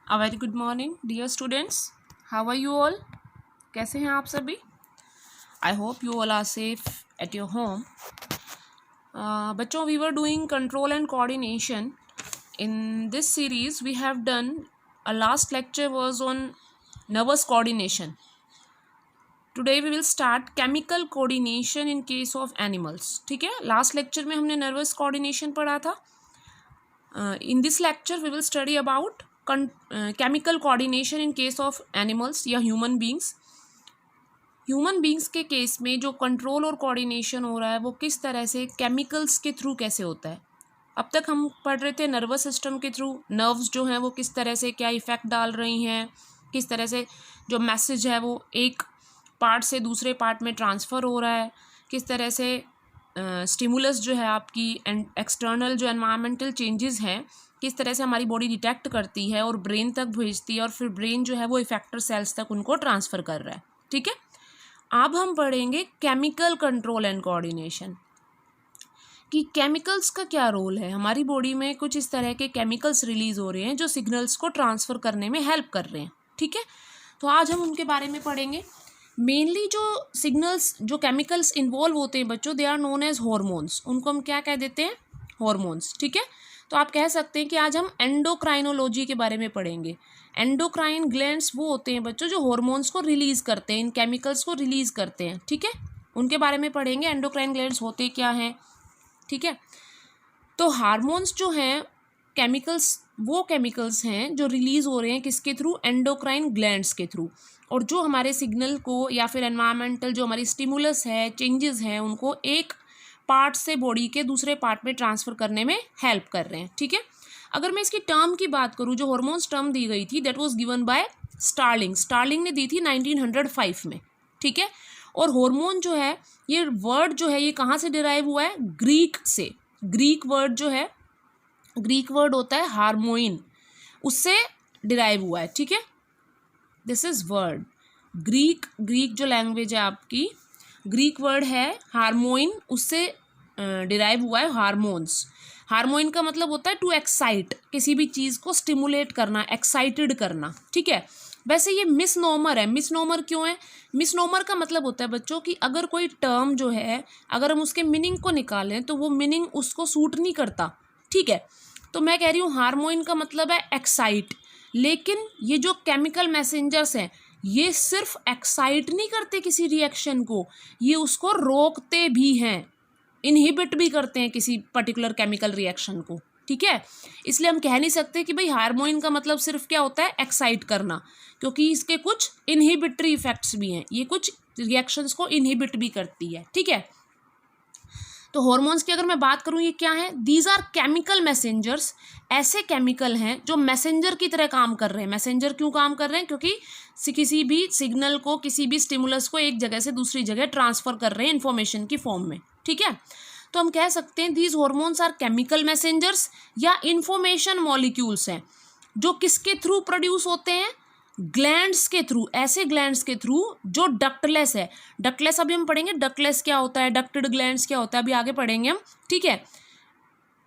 A very good morning dear students, how are you all. कैसे हैं आप सभी। I hope you all are safe at your home. बच्चों, we were doing control and coordination in this series. We have done a last lecture was on nervous coordination. Today we will start chemical coordination in case of animals. ठीक है, last lecture में हमने nervous coordination पढ़ा था। In this lecture we will study about chemical coordination in case of animals या human beings। Human beings के case में जो कंट्रोल और कोऑर्डिनेशन हो रहा है वो किस तरह से केमिकल्स के थ्रू कैसे होता है। अब तक हम पढ़ रहे थे नर्वस सिस्टम के थ्रू, नर्व्स जो हैं वो किस तरह से क्या इफ़ेक्ट डाल रही हैं, किस तरह से जो मैसेज है वो एक पार्ट से दूसरे पार्ट में ट्रांसफ़र हो रहा है, किस तरह से स्टिमुलस जो है आपकी एंड एक्सटर्नल जो एनवायरमेंटल चेंजेस हैं किस तरह से हमारी बॉडी डिटेक्ट करती है और ब्रेन तक भेजती है और फिर ब्रेन जो है वो इफेक्टर सेल्स तक उनको ट्रांसफ़र कर रहा है। ठीक है, अब हम पढ़ेंगे केमिकल कंट्रोल एंड कोऑर्डिनेशन कि केमिकल्स का क्या रोल है। हमारी बॉडी में कुछ इस तरह के केमिकल्स रिलीज़ हो रहे हैं जो सिग्नल्स को ट्रांसफ़र करने में हेल्प कर रहे हैं। ठीक है, तो आज हम उनके बारे में पढ़ेंगे। मेनली जो सिग्नल्स जो केमिकल्स इन्वॉल्व होते हैं बच्चों, they are known as hormones. उनको हम क्या कह देते हैं, हॉर्मोन्स। ठीक है, तो आप कह सकते हैं कि आज हम एंडोक्राइनोलॉजी के बारे में पढ़ेंगे। एंडोक्राइन ग्लैंड्स वो होते हैं बच्चों जो हॉर्मोन्स को रिलीज़ करते हैं, इन केमिकल्स को रिलीज़ करते हैं। ठीक है, उनके बारे में पढ़ेंगे, एंडोक्राइन ग्लैंड्स होते क्या हैं। ठीक है, तो हार्मोन्स जो हैं केमिकल्स, वो केमिकल्स हैं जो रिलीज़ हो रहे हैं किसके थ्रू, एंडोक्राइन ग्लैंड्स के थ्रू, और जो हमारे सिग्नल को या फिर एनवायरमेंटल जो हमारी स्टिमुलस है, चेंजेस हैं, उनको एक पार्ट से बॉडी के दूसरे पार्ट में ट्रांसफ़र करने में हेल्प कर रहे हैं। ठीक है, अगर मैं इसकी टर्म की बात करूँ, जो हॉर्मोन्स टर्म दी गई थी that was given by Starling. Starling ने दी थी 1905 में। ठीक है, और हार्मोन जो है ये वर्ड जो है ये कहाँ से डिराइव हुआ है, ग्रीक से। ग्रीक वर्ड जो है, ग्रीक वर्ड होता है हार्मोइन, उससे डिराइव हुआ है। ठीक है, दिस इज वर्ड ग्रीक जो लैंग्वेज है आपकी, ग्रीक वर्ड है हार्मोइन, उससे डिराइव हुआ है हार्मोन्स। हार्मोइन का मतलब होता है टू एक्साइट, किसी भी चीज़ को स्टिमुलेट करना, एक्साइटेड करना। ठीक है, वैसे ये मिसनोमर है। मिसनोमर क्यों है, मिसनोमर का मतलब होता है बच्चों कि अगर कोई टर्म जो है अगर हम उसके मीनिंग को निकालें तो वो मीनिंग उसको सूट नहीं करता। ठीक है, तो मैं कह रही हूँ हार्मोइन का मतलब है एक्साइट, लेकिन ये जो केमिकल मैसेंजर्स हैं ये सिर्फ एक्साइट नहीं करते किसी रिएक्शन को, ये उसको रोकते भी हैं, इनहिबिट भी करते हैं किसी पर्टिकुलर केमिकल रिएक्शन को। ठीक है, इसलिए हम कह नहीं सकते कि भाई हार्मोइन का मतलब सिर्फ क्या होता है, एक्साइट करना, क्योंकि इसके कुछ इनहिबिटरी इफेक्ट्स भी हैं, ये कुछ रिएक्शंस को इनहिबिट भी करती है। ठीक है, तो हॉर्मोन्स की अगर मैं बात करूँ ये क्या है, दीज आर केमिकल मैसेंजर्स। ऐसे केमिकल हैं जो मैसेंजर की तरह काम कर रहे हैं। मैसेंजर क्यों काम कर रहे हैं, क्योंकि किसी भी सिग्नल को, किसी भी स्टिमुलस को एक जगह से दूसरी जगह ट्रांसफ़र कर रहे हैं इन्फॉर्मेशन की फॉर्म में। ठीक है, तो हम कह सकते हैं these hormones are chemical messengers या इंफॉर्मेशन मॉलिक्यूल्स हैं जो किसके थ्रू प्रोड्यूस होते हैं, ग्लैंड्स के थ्रू। ऐसे ग्लैंड्स के थ्रू जो डक्टलेस है। डक्टलेस अभी हम पढ़ेंगे, डक्टलेस क्या होता है, डक्टेड ग्लैंड्स क्या होता है, अभी आगे पढ़ेंगे हम। ठीक है,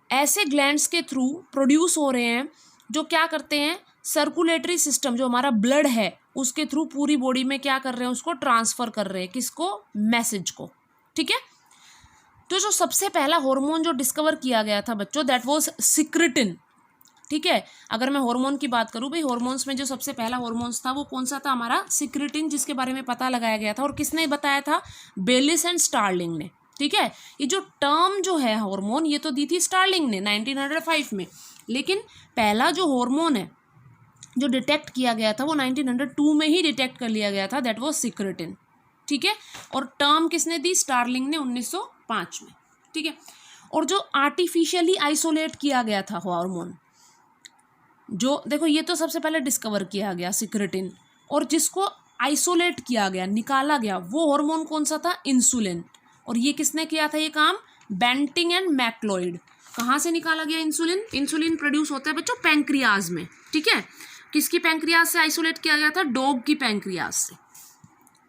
ऐसे ग्लैंड्स के थ्रू प्रोड्यूस हो रहे हैं जो क्या करते हैं, सर्कुलेटरी सिस्टम जो हमारा ब्लड है उसके थ्रू पूरी बॉडी में क्या कर रहे हैं, उसको ट्रांसफ़र कर रहे हैं, किसको, मैसेज को। ठीक है, तो जो सबसे पहला हार्मोन जो डिस्कवर किया गया था बच्चों दैट वाज सिक्रेटिन। ठीक है, अगर मैं हार्मोन की बात करूँ भाई, हार्मोन्स में जो सबसे पहला हार्मोन्स था वो कौन सा था, हमारा सिक्रेटिन, जिसके बारे में पता लगाया गया था। और किसने बताया था, बेलिस एंड स्टार्लिंग ने। ठीक है, ये जो टर्म जो है हार्मोन ये तो दी थी स्टार्लिंग ने 1905 में, लेकिन पहला जो हार्मोन है जो डिटेक्ट किया गया था वो 1902 में ही डिटेक्ट कर लिया गया था, दैट वाज सिक्रेटिन। ठीक है, और टर्म किसने दी, स्टार्लिंग ने 1905 में। ठीक है, और जो आर्टिफिशियली आइसोलेट किया गया था हार्मोन, जो देखो ये तो सबसे पहले डिस्कवर किया गया सिक्रेटिन, और जिसको आइसोलेट किया गया, निकाला गया, वो हार्मोन कौन सा था, इंसुलिन। और ये किसने किया था ये काम, बेंटिंग एंड मैक्लोइड। कहाँ से निकाला गया इंसुलिन, इंसुलिन प्रोड्यूस होता है बच्चों पैंक्रियाज में। ठीक है, किसकी पैंक्रियाज से आइसोलेट किया गया था, डॉग की पैंक्रियाज से।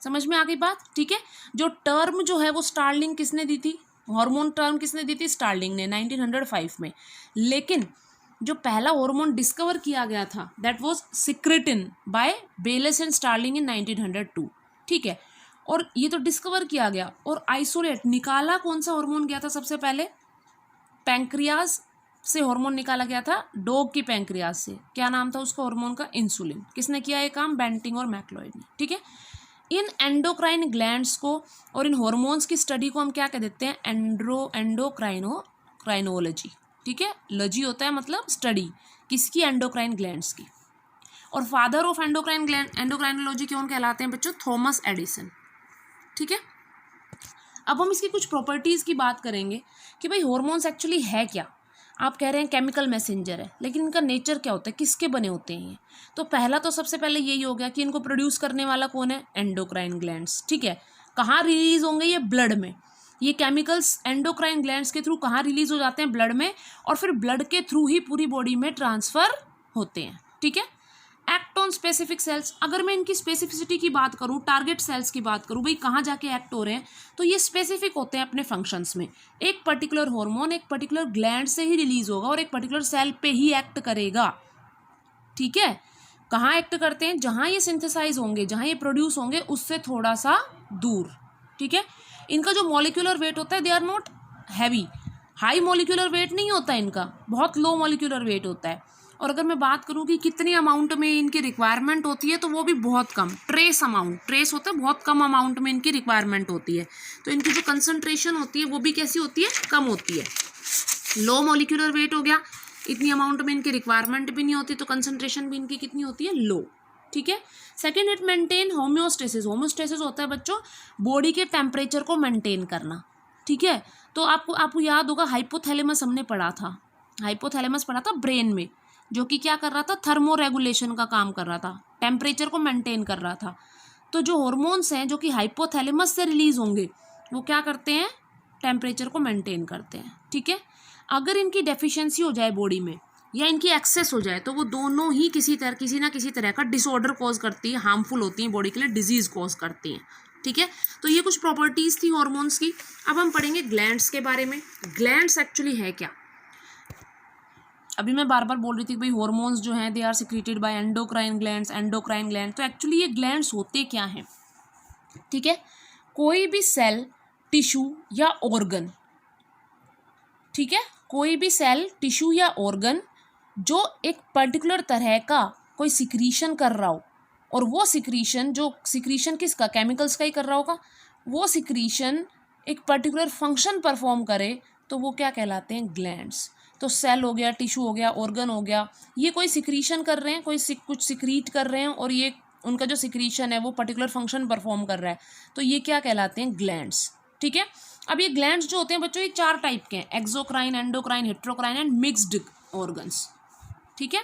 समझ में आ गई बात। ठीक है, जो टर्म जो है वो स्टार्लिंग किसने दी थी, हार्मोन टर्म किसने दी थी, स्टार्लिंग ने 1905 में। लेकिन जो पहला हार्मोन डिस्कवर किया गया था that was secretin by Bayliss and Starling in 1902, ठीक है। और ये तो डिस्कवर किया गया, और आइसोलेट निकाला कौन सा हार्मोन गया था सबसे पहले? पैंक्रियाज से हार्मोन निकाला गया था, डॉग की पैंक्रियाज से। क्या नाम था उसका हार्मोन का? इंसुलिन। किसने किया ये काम? बेंटिंग और मैक्लॉइड ने, ठीक है। इन एंडोक्राइन ग्लैंड्स को और इन हार्मोन्स की स्टडी को हम क्या कह देते हैं? एंडोक्राइनोलॉजी, ठीक है। लॉजी होता है मतलब स्टडी, किसकी? एंडोक्राइन ग्लैंड्स की। और फादर ऑफ एंडोक्राइनोलॉजी कौन कहलाते हैं बच्चों? थॉमस एडिसन, ठीक है। अब हम इसकी कुछ प्रॉपर्टीज़ की बात करेंगे कि भाई हार्मोन्स एक्चुअली है क्या। आप कह रहे हैं केमिकल मैसेंजर है, लेकिन इनका नेचर क्या होता है, किसके बने होते हैं ये? तो पहला तो सबसे पहले यही हो गया कि इनको प्रोड्यूस करने वाला कौन है? एंडोक्राइन ग्लैंड्स, ठीक है। कहाँ रिलीज होंगे ये? ब्लड में। ये केमिकल्स एंडोक्राइन ग्लैंड्स के थ्रू कहाँ रिलीज हो जाते हैं? ब्लड में, और फिर ब्लड के थ्रू ही पूरी बॉडी में ट्रांसफर होते हैं, ठीक है। एक्ट ऑन स्पेसिफिक सेल्स, अगर मैं इनकी स्पेसिफिसिटी की बात करूँ, टारगेट सेल्स की बात करूँ, भाई कहाँ जाके एक्ट हो रहे हैं, तो ये स्पेसिफिक होते हैं अपने फंक्शंस में। एक पर्टिकुलर हार्मोन एक पर्टिकुलर ग्लैंड से ही रिलीज होगा और एक पर्टिकुलर सेल पे ही एक्ट करेगा, ठीक है। कहाँ एक्ट करते हैं? जहाँ ये सिंथेसाइज होंगे, जहाँ ये प्रोड्यूस होंगे, उससे थोड़ा सा दूर, ठीक है। इनका जो मॉलिक्यूलर वेट होता है, they are not heavy, high molecular weight नहीं होता इनका, बहुत लो मॉलिक्यूलर वेट होता है। और अगर मैं बात करूँ कि कितनी अमाउंट में इनकी रिक्वायरमेंट होती है, तो वो भी बहुत कम, ट्रेस अमाउंट, ट्रेस होता है बहुत कम अमाउंट में इनकी रिक्वायरमेंट होती है। तो इनकी जो कंसंट्रेशन होती है वो भी कैसी होती है? कम होती है। लो मॉलिक्यूलर वेट हो गया, इतनी अमाउंट में इनकी रिक्वायरमेंट भी नहीं होती, तो कंसंट्रेशन भी इनकी कितनी होती है? लो, ठीक है। Second, it maintain homeostasis. Homeostasis होता है बच्चों बॉडी के टेम्परेचर को मेंटेन करना, ठीक है। तो आपको याद होगा हाइपोथैलेमस हमने पढ़ा था, हाइपोथैलेमस पढ़ा था ब्रेन में, जो कि क्या कर रहा था? थर्मो रेगुलेशन का काम कर रहा था, टेम्परेचर को मेंटेन कर रहा था। तो जो हॉर्मोन्स हैं जो कि हाइपोथैलेमस से रिलीज होंगे, वो क्या करते हैं? टेम्परेचर को मेंटेन करते हैं, ठीक है। अगर इनकी डेफिशिएंसी हो जाए बॉडी में या इनकी एक्सेस हो जाए, तो वो दोनों ही किसी ना किसी तरह का डिसऑर्डर कॉज करती है, हार्मफुल होती हैं बॉडी के लिए, डिजीज कॉज करती हैं, ठीक है। तो ये कुछ प्रॉपर्टीज थी हॉर्मोन्स की। अब हम पढ़ेंगे ग्लैंड्स के बारे में। ग्लैंड्स एक्चुअली है क्या? अभी मैं बार बार बोल रही थी कि भाई हार्मोन्स जो हैं they are secreted by endocrine glands, endocrine gland. तो एक्चुअली ये ग्लैंड्स होते क्या हैं, ठीक है। कोई भी सेल, टिश्यू या ऑर्गन, ठीक है, कोई भी सेल, टिश्यू या ऑर्गन जो एक पर्टिकुलर तरह का कोई सिक्रीशन कर रहा हो, और वो सिक्रीशन, जो सिक्रीशन किसका? केमिकल्स का ही कर रहा होगा, वो सिक्रीशन एक पर्टिकुलर फंक्शन परफॉर्म करे, तो वो क्या कहलाते हैं? ग्लैंड्स। तो सेल हो गया, टिश्यू हो गया, ऑर्गन हो गया, ये कोई सिक्रीशन कर रहे हैं, कुछ सिक्रीट कर रहे हैं, और ये उनका जो सिक्रीशन है वो पर्टिकुलर फंक्शन परफॉर्म कर रहा है, तो ये क्या कहलाते हैं? ग्लैंड्स, ठीक है। अब ये ग्लैंड्स जो होते हैं बच्चों, ये 4 टाइप के हैं, exocrine, endocrine, heterocrine and mixed organs, ठीक है।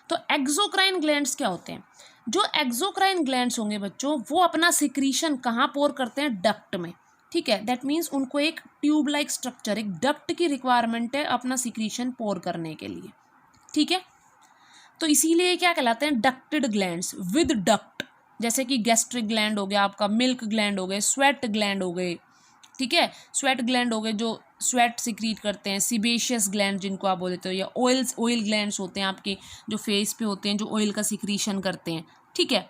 तो एक्सोक्राइन ग्लैंड्स क्या होते हैं? जो एक्सोक्राइन ग्लैंड्स होंगे बच्चों, वो अपना सिक्रीशन कहाँ पोर करते हैं? डक्ट में, ठीक है। दैट मीन्स उनको एक ट्यूब लाइक स्ट्रक्चर, एक डक्ट की रिक्वायरमेंट है अपना सिक्रीशन पोर करने के लिए, ठीक है। तो इसीलिए क्या कहलाते हैं? Ducted glands with duct. जैसे कि गैस्ट्रिक ग्लैंड हो गया आपका, मिल्क ग्लैंड हो गए, स्वेट ग्लैंड हो गए, ठीक है। स्वेट ग्लैंड हो गए जो स्वेट सिक्रीट करते हैं, सीबेशियस ग्लैंड जिनको आप बोलते हो, या ऑयल ग्लैंड्स होते हैं आपके जो फेस पे होते हैं, जो ऑयल का सिक्रीशन करते हैं, ठीक है।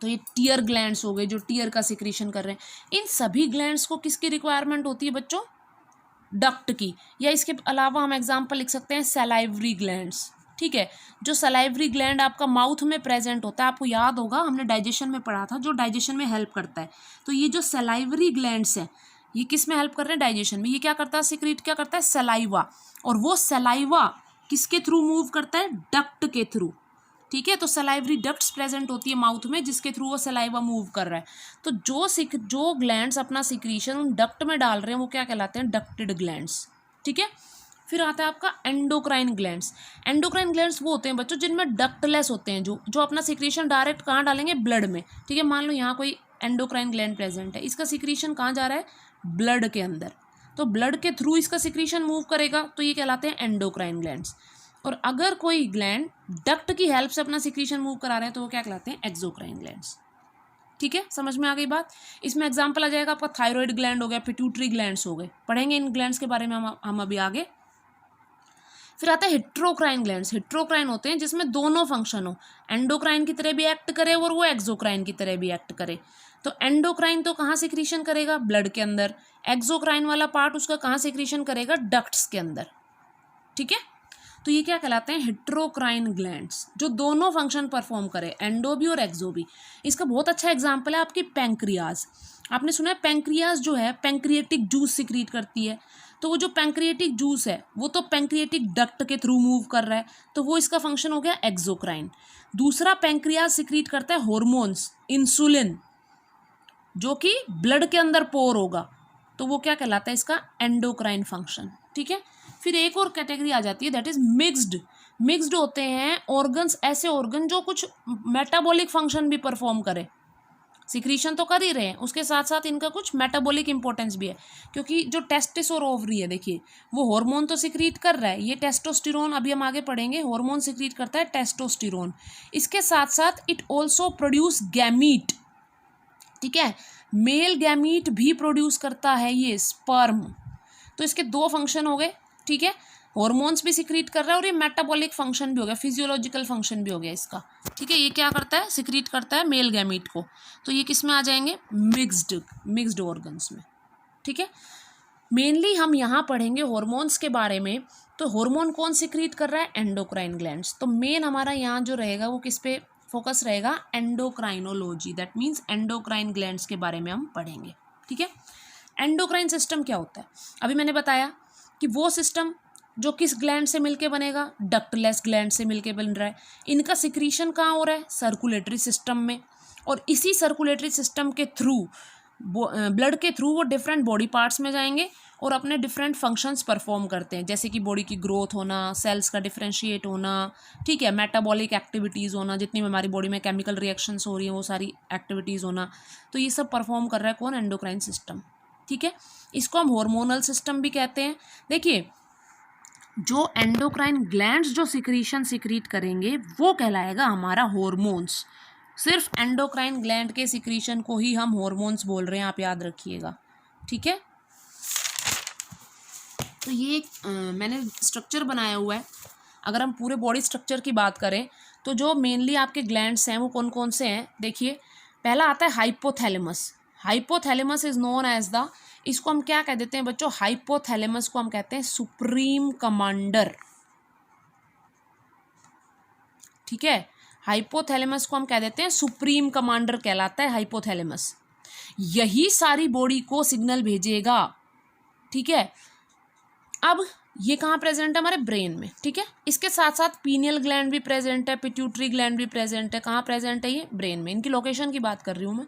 तो ये टीयर ग्लैंड्स हो गए जो टीयर का सिक्रीशन कर रहे हैं। इन सभी ग्लैंड्स को किसकी रिक्वायरमेंट होती है बच्चों? डक्ट की। या इसके अलावा हम एग्जांपल लिख सकते हैं सलाइवरी ग्लैंड्स, ठीक है। जो सलाइवरी ग्लैंड आपका माउथ में प्रेजेंट होता है, आपको याद होगा हमने डाइजेशन में पढ़ा था, जो डाइजेशन में हेल्प करता है। तो ये जो सलाइवरी ग्लैंड्स हैं, ये किस में हेल्प कर रहे हैं? डाइजेशन में। ये क्या करता है? सिक्रीट क्या करता है? सलाइवा। और वो सलाइवा किसके थ्रू मूव करता है? डक्ट के थ्रू, ठीक है। तो सलाइवरी डक्ट्स प्रेजेंट होती है माउथ में, जिसके थ्रू वो सलाइवा मूव कर रहा है। तो जो ग्लैंड्स अपना सिक्रीशन डक्ट में डाल रहे हैं, वो क्या कहलाते हैं? डक्टेड ग्लैंड्स, ठीक है। फिर आता है आपका एंडोक्राइन ग्लैंड्स। एंडोक्राइन ग्लैंड्स वो होते हैं बच्चों जिनमें डक्टलेस होते हैं, जो अपना सिक्रीशन डायरेक्ट कहाँ डालेंगे? ब्लड में, ठीक है। मान लो यहाँ कोई एंडोक्राइन ग्लैंड प्रेजेंट है, इसका सिक्रीशन कहाँ जा रहा है? ब्लड के अंदर। तो ब्लड के थ्रू इसका सिक्रीशन मूव करेगा, तो ये कहलाते हैं एंडोक्राइन ग्लैंड्स। और अगर कोई ग्लैंड डक्ट की हेल्प से अपना सिक्रीशन मूव करा रहे हैं, तो वो क्या कहलाते हैं? एक्सोक्राइन ग्लैंड्स, ठीक है। समझ में आ गई बात? इसमें एग्जांपल आ जाएगा आपका थायराइड ग्लैंड हो गया, पिट्यूटरी ग्लैंड्स हो गए, पढ़ेंगे इन ग्लैंड्स के बारे में हम अभी आगे। फिर आता है हेट्रोक्राइन ग्लैंड्स। हेट्रोक्राइन होते हैं जिसमें दोनों फंक्शन हो, एंडोक्राइन की तरह भी एक्ट करे और वो एक्सोक्राइन की तरह भी एक्ट करे। तो एंडोक्राइन तो कहाँ सिक्रीशन करेगा, ब्लड के अंदर। एक्सोक्राइन वाला पार्ट उसका कहाँ सिक्रीशन करेगा, डक्ट्स के अंदर। ठीक है, तो ये क्या कहलाते हैं, हेट्रोक्राइन ग्लैंड्स, जो दोनों फंक्शन परफॉर्म करे, एंडो भी और एक्सो भी। इसका बहुत अच्छा एग्जाम्पल है आपकी पैंक्रियाज। आपने सुना है पैंक्रियाज जो है पैंक्रिएटिक जूस सिक्रीट करती है, तो वो जो पैंक्रिएटिक जूस है वो तो पैंक्रिएटिक डक्ट के थ्रू मूव कर रहा है, तो वो इसका फंक्शन हो गया एक्सोक्राइन। दूसरा पैंक्रियाज सिक्रीट करता है हॉर्मोन्स, इंसुलिन, जो कि ब्लड के अंदर पोर होगा, तो वो क्या कहलाता है, इसका एंडोक्राइन फंक्शन। ठीक है, फिर एक और कैटेगरी आ जाती है, दैट इज मिक्स्ड। मिक्स्ड होते हैं ऑर्गन्स, ऐसे ऑर्गन जो कुछ मेटाबॉलिक फंक्शन भी परफॉर्म करे, सिक्रीशन तो कर ही रहे हैं, उसके साथ साथ इनका कुछ मेटाबॉलिक इंपॉर्टेंस भी है, क्योंकि जो टेस्टिस और ओवरी है, देखिए वो हार्मोन तो सिक्रीट कर रहा है, ये टेस्टोस्टेरोन, अभी हम आगे पढ़ेंगे, हार्मोन सिक्रीट करता है टेस्टोस्टेरोन। इसके साथ साथ इट ऑल्सो प्रोड्यूस गैमीट। ठीक है, मेल गैमीट भी प्रोड्यूस करता है ये स्पर्म। तो इसके दो फंक्शन हो गए। ठीक है, हॉर्मोन्स भी सिक्रीट कर रहा है और ये मेटाबॉलिक फंक्शन भी हो गया, फिजियोलॉजिकल फंक्शन भी हो गया इसका। ठीक है, ये क्या करता है, सिक्रीट करता है मेल गैमीट को। तो ये किस में आ जाएंगे, मिक्स्ड ऑर्गन्स में। ठीक है, मेनली हम यहाँ पढ़ेंगे हॉर्मोन्स के बारे में। तो हार्मोन कौन सिक्रीट कर रहा है, एंडोक्राइन ग्लैंड्स। तो मेन हमारा यहाँ जो रहेगा वो किस पे फोकस रहेगा, endocrinology, that means endocrine glands के बारे में हम पढ़ेंगे। ठीक है, एंडोक्राइन सिस्टम क्या होता है, अभी मैंने बताया कि वो सिस्टम जो किस ग्लैंड से मिलके बनेगा, डक्टलेस ग्लैंड से मिलके बन रहा है। इनका सिक्रीशन कहाँ हो रहा है, सर्कुलेटरी सिस्टम में, और इसी सर्कुलेटरी सिस्टम के थ्रू, ब्लड के थ्रू वो डिफरेंट बॉडी पार्ट्स में जाएंगे और अपने डिफरेंट फंक्शंस परफॉर्म करते हैं, जैसे कि बॉडी की ग्रोथ होना, सेल्स का डिफरेंशिएट होना, ठीक है, मेटाबॉलिक एक्टिविटीज़ होना, जितनी भी हमारी बॉडी में केमिकल रिएक्शंस हो रही हैं वो सारी एक्टिविटीज़ होना, तो ये सब परफॉर्म कर रहा है कौन, एंडोक्राइन सिस्टम। ठीक है, इसको हम हार्मोनल सिस्टम भी कहते हैं। देखिए, जो एंडोक्राइन ग्लैंड्स जो सिक्रीशन सिक्रीट करेंगे वो कहलाएगा हमारा हॉर्मोन्स। सिर्फ एंडोक्राइन ग्लैंड के सिक्रीशन को ही हम हॉर्मोन्स बोल रहे हैं, आप याद रखिएगा। ठीक है, तो ये मैंने स्ट्रक्चर बनाया हुआ है। अगर हम पूरे बॉडी स्ट्रक्चर की बात करें तो जो मेनली आपके ग्लैंड्स हैं वो कौन कौन से हैं, देखिए पहला आता है hypothalamus. Hypothalamus is known as the, इसको हम क्या कह देते हैं बच्चों, हाइपोथैलेमस को हम कहते हैं सुप्रीम कमांडर। ठीक है, हाइपोथैलेमस को हम कह देते हैं सुप्रीम कमांडर, कहलाता है हाइपोथैलेमस। यही सारी बॉडी को सिग्नल भेजेगा। ठीक है, अब ये कहाँ प्रेजेंट है, हमारे ब्रेन में। ठीक है, इसके साथ साथ पीनियल ग्लैंड भी प्रेजेंट है, पिट्यूटरी ग्लैंड भी प्रेजेंट है। कहाँ प्रेजेंट है, ये ब्रेन में। इनकी लोकेशन की बात कर रही हूँ मैं,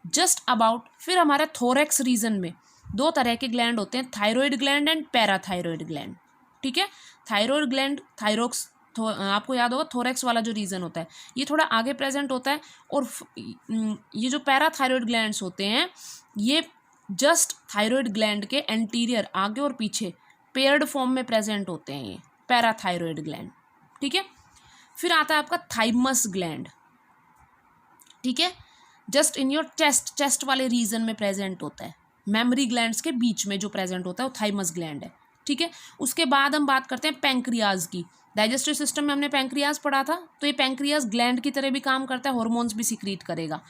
जस्ट अबाउट। फिर हमारे थोरेक्स रीजन में दो तरह के ग्लैंड होते हैं, thyroid gland and parathyroid gland. ठीक है, थायराइड ग्लैंड, थायरोक्स, आपको याद होगा थोरेक्स वाला जो रीजन होता है ये थोड़ा आगे प्रेजेंट होता है, और ये जो पैराथायराइड ग्लैंड्स होते हैं ये जस्ट थायराइड ग्लैंड के एंटीरियर, आगे और पीछे पेयर्ड फॉर्म में प्रेजेंट होते हैं, ये पैराथायराइड ग्लैंड। ठीक है, फिर आता है आपका थाइमस ग्लैंड। ठीक है, जस्ट इन योर चेस्ट वाले रीजन में प्रेजेंट होता है, मेमोरी ग्लैंड्स के बीच में जो प्रेजेंट होता है वो थाइमस ग्लैंड है। ठीक है, उसके बाद हम बात करते हैं पैंक्रियाज की। डाइजेस्टिव सिस्टम में हमने पैंक्रियाज पढ़ा था, तो ये पैंक्रियाज ग्लैंड की तरह भी काम करता है, हॉर्मोन्स भी सिक्रीट करेगा।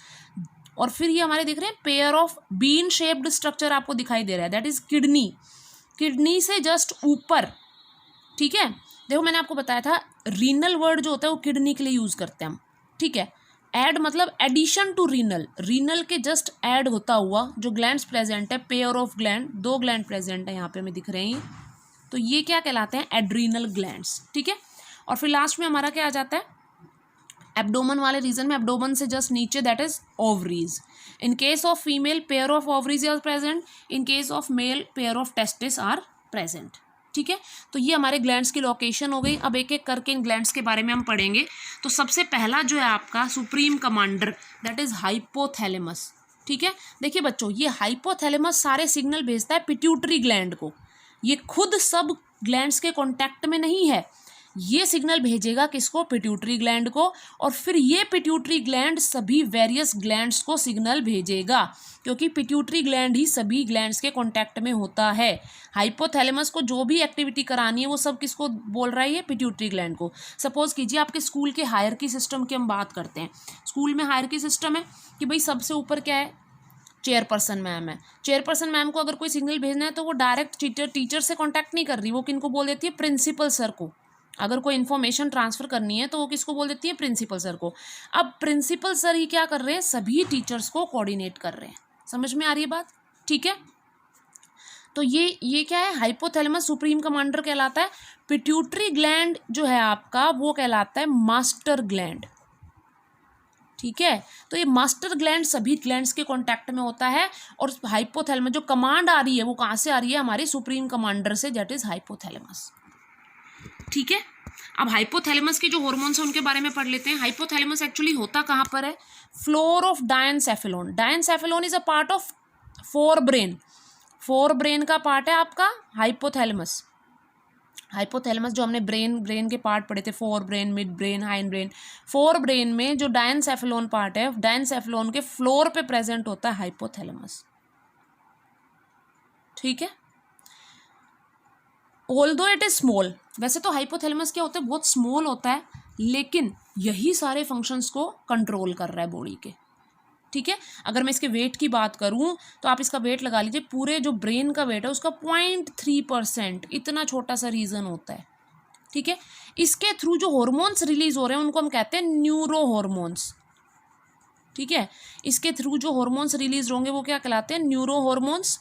और फिर ये हमारे दिख रहे हैं pair of bean shaped structure आपको दिखाई दे रहा है, दैट इज किडनी। किडनी से जस्ट ऊपर। ठीक है, देखो मैंने आपको बताया था रीनल वर्ड जो होता है वो किडनी के लिए यूज़ करते हैं हम। ठीक है, एड मतलब एडिशन टू रीनल, रीनल के जस्ट ऐड होता हुआ जो ग्लैंड्स प्रेजेंट है, पेयर ऑफ ग्लैंड, दो ग्लैंड प्रेजेंट है यहाँ पे हमें दिख रहे हैं, तो ये क्या कहलाते हैं, एड्रीनल ग्लैंड्स। ठीक है, और फिर लास्ट में हमारा क्या आ जाता है, एब्डोमन वाले रीजन में, एब्डोमन से जस्ट नीचे, that is ovaries. In case of female pair of ovaries are present, in case of male pair of testis are present. ठीक है, तो ये हमारे ग्लैंड्स की लोकेशन हो गई। अब एक एक करके इन ग्लैंड्स के बारे में हम पढ़ेंगे। तो सबसे पहला जो है आपका supreme commander, that is hypothalamus. ठीक है, देखिए बच्चों, ये हाइपोथैलेमस सारे सिग्नल भेजता है पिट्यूटरी ग्लैंड को। ये खुद सब ग्लैंड्स के कॉन्टैक्ट में नहीं है, ये सिग्नल भेजेगा किसको, पिट्यूटरी ग्लैंड को, और फिर ये पिट्यूटरी ग्लैंड सभी वेरियस ग्लैंड्स को सिग्नल भेजेगा, क्योंकि पिट्यूटरी ग्लैंड ही सभी ग्लैंड्स के कांटेक्ट में होता है। हाइपोथैलेमस को जो भी एक्टिविटी करानी है वो सब किसको बोल रहा है, ये पिट्यूटरी ग्लैंड को। सपोज कीजिए आपके स्कूल के हायरार्की सिस्टम की हम बात करते हैं। स्कूल में हायरार्की सिस्टम है कि भाई सबसे ऊपर क्या है, चेयरपर्सन मैम है। चेयरपर्सन मैम को अगर कोई सिग्नल भेजना है तो वो डायरेक्ट टीचर से कांटेक्ट नहीं कर रही, वो किनको बोल देती है, प्रिंसिपल सर को। अगर कोई इन्फॉर्मेशन ट्रांसफ़र करनी है तो वो किसको बोल देती है, प्रिंसिपल सर को। अब प्रिंसिपल सर ही क्या कर रहे हैं, सभी टीचर्स को कोऑर्डिनेट कर रहे हैं। समझ में आ रही है बात, ठीक है। तो ये क्या है, हाइपोथैलेमस सुप्रीम कमांडर कहलाता है। पिट्यूटरी ग्लैंड जो है आपका वो कहलाता है मास्टर ग्लैंड, ठीक है। तो ये मास्टर ग्लैंड सभी ग्लैंड्स के कांटेक्ट में होता है, और हाइपोथैलेमस जो कमांड आ रही है वो कहाँ से आ रही है, हमारे सुप्रीम कमांडर से, दैट इज हाइपोथैलेमस, ठीक है। अब हाइपोथैलेमस के जो हॉर्मोन्स हैं उनके बारे में पढ़ लेते हैं। हाइपोथैलेमस एक्चुअली होता कहाँ पर है, floor of diencephalon. Diencephalon is a part of forebrain. Forebrain का पार्ट है आपका हाइपोथैलेमस। हाइपोथैलेमस जो हमने ब्रेन के पार्ट पढ़े थे, fore brain, mid brain, hind brain. Fore brain में जो डायनसेफेलोन पार्ट है, डायनसेफेलोन के फ्लोर पे प्रेजेंट होता है हाइपोथैलेमस, ठीक है। ऑल्दो इट इज स्मॉल, वैसे तो हाइपोथैलेमस क्या होता है, बहुत स्मॉल होता है, लेकिन यही सारे फंक्शंस को कंट्रोल कर रहा है बॉडी के, ठीक है। अगर मैं इसके वेट की बात करूं तो आप इसका वेट लगा लीजिए, पूरे जो ब्रेन का वेट है उसका 0.3%, इतना छोटा सा रीजन होता है, ठीक है। इसके थ्रू जो हॉर्मोन्स रिलीज हो रहे हैं उनको हम कहते हैं न्यूरो हॉर्मोन्स, ठीक है। इसके थ्रू जो हॉर्मोन्स रिलीज होंगे वो क्या कहलाते हैं, न्यूरो हॉर्मोन्स,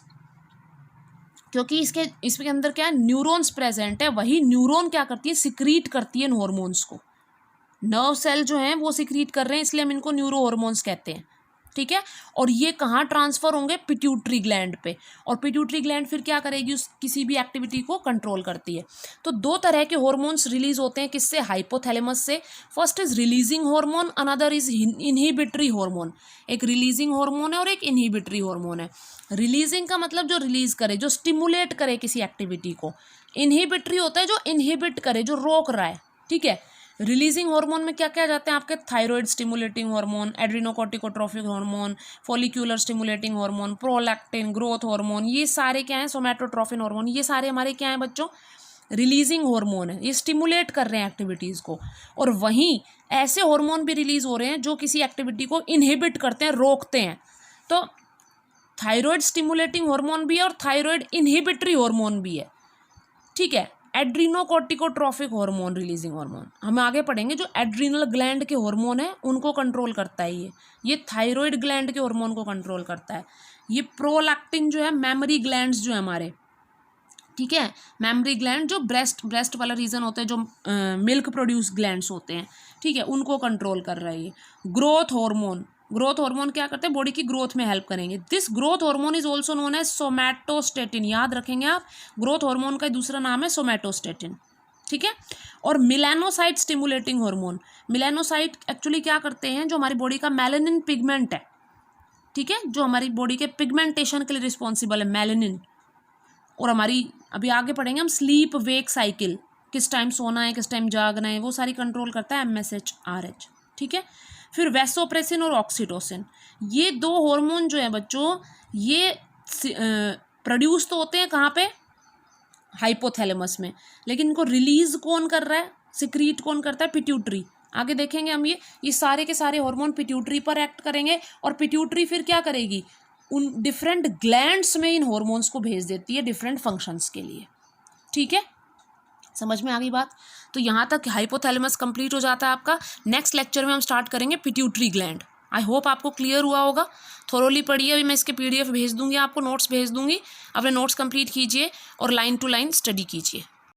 क्योंकि इसके अंदर क्या है, न्यूरॉन्स प्रेजेंट है। वही न्यूरॉन क्या करती है, सिक्रीट करती है इन हॉर्मोन्स को। नर्व सेल जो हैं वो सिक्रीट कर रहे हैं, इसलिए हम इनको न्यूरो हॉर्मोन्स कहते हैं, ठीक है। और ये कहाँ ट्रांसफर होंगे, पिट्यूटरी ग्लैंड पे, और पिट्यूटरी ग्लैंड फिर क्या करेगी, उस किसी भी एक्टिविटी को कंट्रोल करती है। तो दो तरह के हॉर्मोन्स रिलीज होते हैं, किससे, हाइपोथैलेमस से। First is releasing hormone, another is inhibitory hormone. एक रिलीजिंग हार्मोन है और एक इनहिबिटरी हार्मोन है। रिलीजिंग का मतलब जो रिलीज करे, जो स्टिमुलेट करे किसी एक्टिविटी को। इनहिबिटरी होता है जो इनहिबिट करे, जो रोक रहा है, ठीक है। रिलीजिंग हार्मोन में क्या क्या जाते हैं आपके, thyroid stimulating hormone, adrenocorticotrophic hormone, follicular stimulating hormone, prolactin, growth hormone, ये सारे क्या हैं, सोमैटोट्रोफिन हार्मोन, ये सारे हमारे क्या हैं बच्चों, रिलीजिंग हार्मोन है। ये स्टिमुलेट कर रहे हैं एक्टिविटीज़ को। और वहीं ऐसे हार्मोन भी रिलीज हो रहे हैं जो किसी एक्टिविटी को इनहिबिट करते हैं, रोकते हैं। तो थायराइड स्टिमुलेटिंग हार्मोन भी है और थायराइड इनहिबिटरी हार्मोन भी है, ठीक है। एड्रिनोकोर्टिकोट्रोफिक हार्मोन, रिलीजिंग हार्मोन हम आगे पढ़ेंगे। जो एड्रिनल ग्लैंड के हार्मोन है उनको कंट्रोल करता है ये थायराइड ग्लैंड के हार्मोन को कंट्रोल करता है। ये प्रोलैक्टिन जो है मेमोरी ग्लैंड्स जो है हमारे, ठीक है, मेमोरी ग्लैंड जो ब्रेस्ट वाला रीजन होता है, जो मिल्क प्रोड्यूस ग्लैंड्स होते हैं, ठीक है, उनको कंट्रोल कर रहा है ये। ग्रोथ हार्मोन क्या करते हैं, बॉडी की ग्रोथ में हेल्प करेंगे। This growth hormone is also known as somatostatin, याद रखेंगे आप, ग्रोथ हार्मोन का दूसरा नाम है सोमैटोस्टेटिन, ठीक है। और melanocyte stimulating hormone, melanocyte actually क्या करते हैं, जो हमारी बॉडी का मेलानिन पिगमेंट है, ठीक है, जो हमारी बॉडी के पिगमेंटेशन के लिए रिस्पॉन्सिबल है, मेलानिन। और हमारी अभी आगे पढ़ेंगे हम स्लीप वेक साइकिल, किस टाइम सोना है किस टाइम जागना है, वो सारी कंट्रोल करता है MSH/RH, ठीक है। फिर वैसोप्रेसिन और ऑक्सीटोसिन, ये दो हार्मोन जो है बच्चों, ये प्रोड्यूस तो होते हैं कहाँ पे, हाइपोथैलेमस में, लेकिन इनको रिलीज कौन कर रहा है, सिक्रीट कौन करता है, पिट्यूटरी। आगे देखेंगे हम ये सारे के सारे हार्मोन पिट्यूटरी पर एक्ट करेंगे, और पिट्यूटरी फिर क्या करेगी, उन डिफरेंट ग्लैंड्स में इन हार्मोन्स को भेज देती है डिफरेंट फंक्शंस के लिए, ठीक है। समझ में आ गई बात। तो यहाँ तक हाइपोथैलेमस कंप्लीट हो जाता है आपका। नेक्स्ट लेक्चर में हम स्टार्ट करेंगे पिट्यूटरी ग्लैंड। आई होप आपको क्लियर हुआ होगा, थोरोली पढ़िए। अभी मैं इसके PDF भेज दूंगी, आपको नोट्स भेज दूंगी, अपने नोट्स कंप्लीट कीजिए और लाइन टू लाइन स्टडी कीजिए।